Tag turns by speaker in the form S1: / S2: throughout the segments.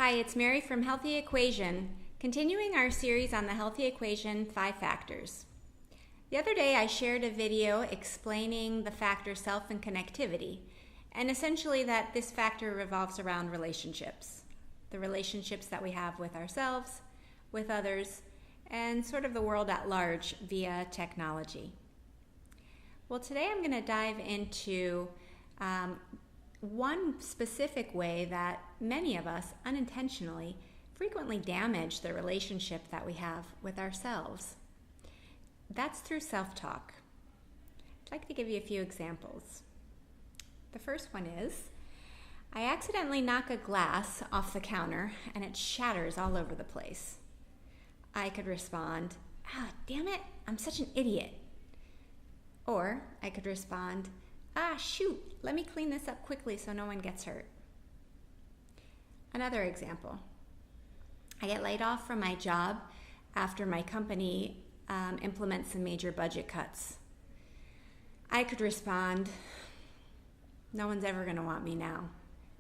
S1: Hi, it's Mary from Healthy Equation, continuing our series on the Healthy Equation 5 factors. The other day I shared a video explaining the factor self and connectivity, and essentially that this factor revolves around relationships. The relationships that we have with ourselves, with others, and sort of the world at large via technology. Well, today I'm going to dive into one specific way that many of us unintentionally frequently damage the relationship that we have with ourselves. That's through self-talk. I'd like to give you a few examples. The first one is, I accidentally knock a glass off the counter and it shatters all over the place. I could respond, damn it, I'm such an idiot. Or I could respond, shoot, let me clean this up quickly so no one gets hurt. Another example, I get laid off from my job after my company implements some major budget cuts. I could respond, no one's ever going to want me now.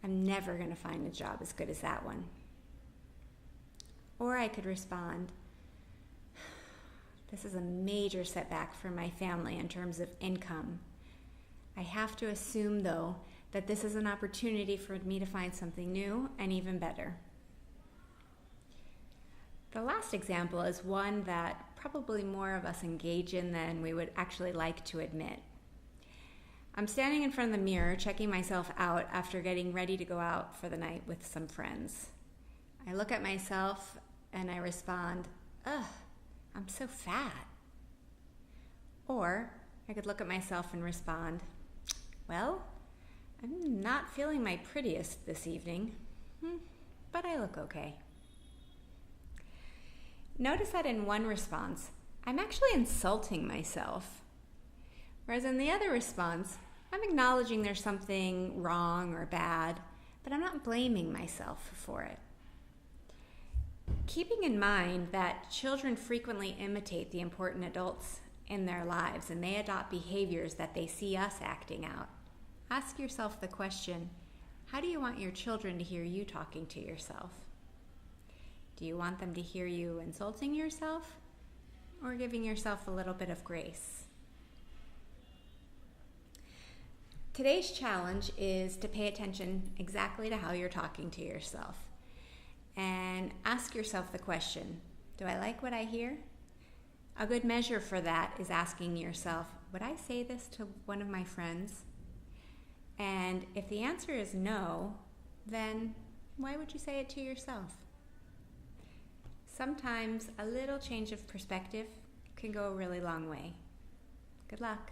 S1: I'm never going to find a job as good as that one. Or I could respond, this is a major setback for my family in terms of income. I have to assume, though, that this is an opportunity for me to find something new and even better. The last example is one that probably more of us engage in than we would actually like to admit. I'm standing in front of the mirror checking myself out after getting ready to go out for the night with some friends. I look at myself and I respond, I'm so fat. Or I could look at myself and respond, well, I'm not feeling my prettiest this evening, but I look okay. Notice that in one response, I'm actually insulting myself. Whereas in the other response, I'm acknowledging there's something wrong or bad, but I'm not blaming myself for it. Keeping in mind that children frequently imitate the important adults in their lives and they adopt behaviors that they see us acting out. Ask yourself the question, how do you want your children to hear you talking to yourself? Do you want them to hear you insulting yourself or giving yourself a little bit of grace? Today's challenge is to pay attention exactly to how you're talking to yourself and ask yourself the question, do I like what I hear? A good measure for that is asking yourself, would I say this to one of my friends? And if the answer is no, then why would you say it to yourself? Sometimes a little change of perspective can go a really long way. Good luck.